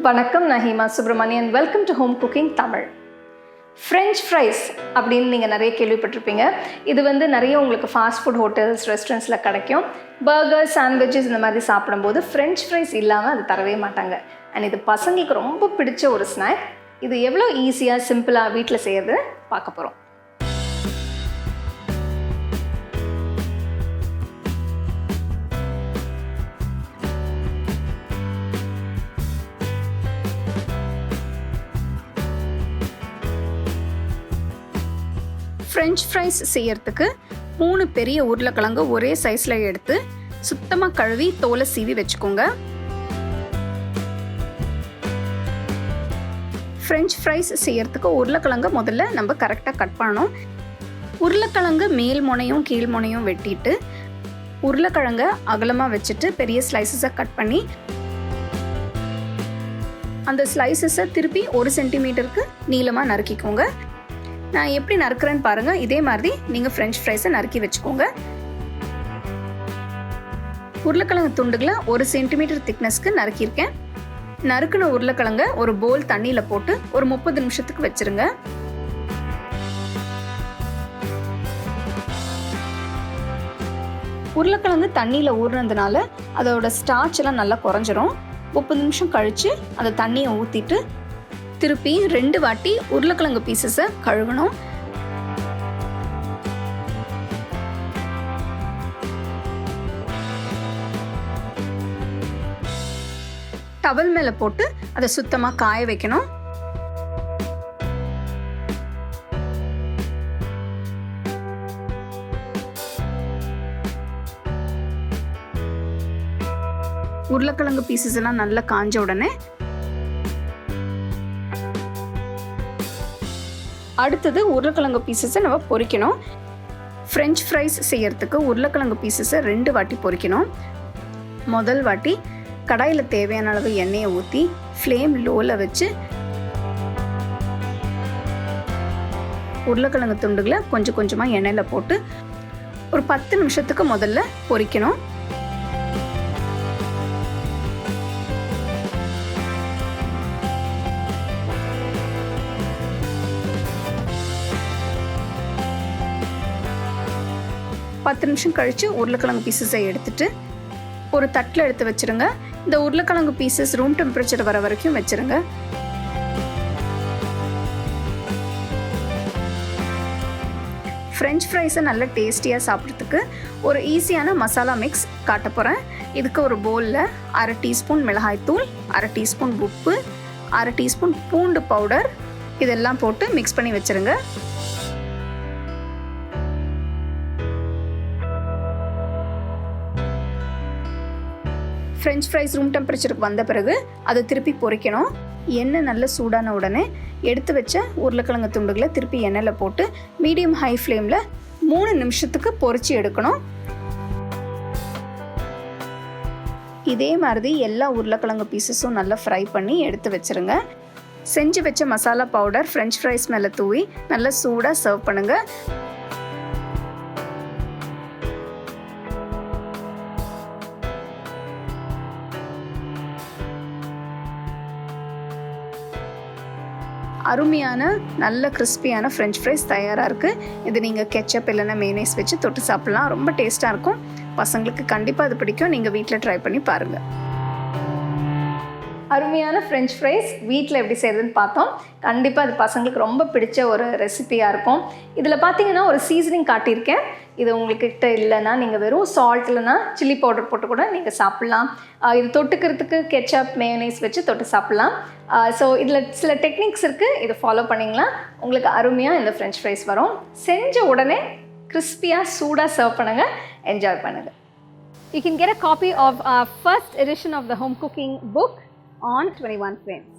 வணக்கம், நான் Hema Subramanian. Welcome to home cooking Tamil. French fries அப்படின்னு நீங்கள் நிறைய கேள்விப்பட்டிருப்பீங்க. இது நிறைய உங்களுக்கு ஃபாஸ்ட் ஃபுட் ஹோட்டல்ஸ், ரெஸ்டாரண்ட்ஸில் கிடைக்கும். பர்கர், சாண்ட்விச்சஸ் இந்த மாதிரி சாப்பிடும்போது ஃப்ரெஞ்ச் ஃப்ரைஸ் இல்லாமல் அது தரவே மாட்டாங்க. அண்ட் இது பசங்களுக்கு ரொம்ப பிடிச்ச ஒரு ஸ்நாக். இது எவ்வளோ ஈஸியாக, சிம்பிளாக வீட்டில் செய்யறது பார்க்க போகிறோம். ஃப்ரெஞ்ச் ஃப்ரைஸ் செய்யறதுக்கு 3 பெரிய உருளைக்கிழங்கு ஒரே சைஸில் எடுத்து சுத்தமாக கழுவி தோலை சீவி வச்சுக்கோங்க. ஃப்ரெஞ்ச் ஃப்ரைஸ் செய்யறதுக்கு உருளைக்கிழங்கு முதல்ல நம்ம கரெக்டாக கட் பண்ணணும். உருளைக்கிழங்கு மேல் முனையும் கீழ் முனையும் வெட்டிட்டு உருளைக்கிழங்கை அகலமாக வச்சுட்டு பெரிய ஸ்லைசஸை கட் பண்ணி அந்த ஸ்லைசஸை திருப்பி 1 சென்டிமீட்டருக்கு நீளமாக நறுக்கிக்கோங்க. நான் எப்படி நறுக்கிறேன்னு பாருங்கள். இதே மாதிரி நீங்கள் ஃப்ரெஞ்ச் ஃப்ரைஸை நறுக்கி வச்சுக்கோங்க. உருளைக்கிழங்கு துண்டுகளை 1 சென்டிமீட்டர் திக்னஸ்க்கு நறுக்கியிருக்கேன். நறுக்கின உருளைக்கிழங்கை ஒரு போல் தண்ணியில் போட்டு ஒரு 30 நிமிஷத்துக்கு வச்சுருங்க. உருளைக்கிழங்கு தண்ணியில் ஊறினதுனால அதோட ஸ்டார்ச் எல்லாம் நல்லா குறைஞ்சிரும். 30 நிமிஷம் கழித்து அந்த தண்ணியை ஊற்றிட்டு திருப்பி 2 வாட்டி உருளைக்கிழங்கு பீசஸை கழுவணும். டவல் மேலே போட்டு அதை சுத்தமாக காய வைக்கணும். உருளைக்கிழங்கு பீசஸ் எல்லாம் நல்லா காஞ்ச உடனே அடுத்தது உருளைக்கிழங்கு பீசஸை நம்ம பொரிக்கணும். ஃப்ரெஞ்ச் ஃப்ரைஸ் செய்யறதுக்கு உருளைக்கிழங்கு பீசஸை 2 வாட்டி பொரிக்கணும். முதல் வாட்டி கடாயில் தேவையான அளவு எண்ணெயை ஊற்றி ஃப்ளேம் லோவில் வச்சு உருளைக்கிழங்கு துண்டுகளை கொஞ்சம் கொஞ்சமாக எண்ணெயில் போட்டு ஒரு 10 நிமிஷத்துக்கு முதல்ல பொரிக்கணும். பத்து நிமிஷம் கழித்து உருளைக்கிழங்கு பீசஸை எடுத்துட்டு ஒரு தட்டில் எடுத்து வச்சுருங்க. இந்த உருளைக்கிழங்கு பீசஸ் ரூம் டெம்பரேச்சர் வர வரைக்கும் வச்சுருங்க. ஃப்ரெஞ்ச் ஃப்ரைஸை நல்ல டேஸ்டியாக சாப்பிட்றதுக்கு ஒரு ஈஸியான மசாலா மிக்ஸ் காட்ட போகிறேன். இதுக்கு ஒரு பவுலில் 1/2 டீஸ்பூன் மிளகாய்த்தூள், 1/2 டீஸ்பூன் உப்பு, 1/2 டீஸ்பூன் பூண்டு பவுடர் இதெல்லாம் போட்டு மிக்ஸ் பண்ணி வச்சுருங்க. ஃப்ரெஞ்ச் ஃப்ரைஸ் ரூம் டெம்பரேச்சருக்கு வந்த பிறகு அதை திருப்பி பொரிக்கணும். எண்ணெய் நல்ல சூடான உடனே எடுத்து வச்ச உருளைக்கிழங்கு துண்டுகளை திருப்பி எண்ணெயில் போட்டு மீடியம் ஹை ஃப்ளேமில் 3 நிமிஷத்துக்கு பொரிச்சு எடுக்கணும். இதே மாதிரி எல்லா உருளைக்கிழங்கு பீசஸும் நல்லா ஃப்ரை பண்ணி எடுத்து வச்சுருங்க. செஞ்சு வச்ச மசாலா பவுடர் ஃப்ரெஞ்ச் ஃப்ரைஸ் மேலே தூவி நல்லா சூடாக சர்வ் பண்ணுங்கள். அருமையான நல்ல கிறிஸ்பியான ஃப்ரெஞ்ச் ஃப்ரைஸ் தயாராக இருக்குது. இது நீங்கள் கெச்சப் இல்லைன்னா மேனேஸ் வச்சு தொட்டு சாப்பிட்லாம். ரொம்ப டேஸ்ட்டாக இருக்கும். பசங்களுக்கு கண்டிப்பாக அது பிடிக்கும். நீங்கள் வீட்டில் ட்ரை பண்ணி பாருங்கள். அருமையான ஃப்ரெஞ்ச் ஃப்ரைஸ் வீட்டில் எப்படி செய்கிறதுன்னு பார்த்தோம். கண்டிப்பாக அது பசங்களுக்கு ரொம்ப பிடிச்ச ஒரு ரெசிபியாக இருக்கும். இதில் பார்த்தீங்கன்னா ஒரு சீசனிங் காட்டியிருக்கேன். இது உங்கள்கிட்ட இல்லைன்னா நீங்கள் வெறும் சால்ட் இல்லைன்னா சில்லி பவுடர் போட்டு கூட நீங்கள் சாப்பிட்லாம். இது தொட்டுக்கிறதுக்கு கெச்சப் மேயோனைஸ் வச்சு தொட்டு சாப்பிட்லாம். ஸோ இதில் சில டெக்னிக்ஸ் இருக்குது. இதை ஃபாலோ பண்ணிங்கன்னா உங்களுக்கு அருமையாக இந்த ஃப்ரெஞ்ச் ஃப்ரைஸ் வரும். செஞ்ச உடனே கிறிஸ்பியாக சூடாக சர்வ் பண்ணுங்கள். என்ஜாய் பண்ணுங்கள். You can get a copy of our first edition of the home cooking book on 21 frames.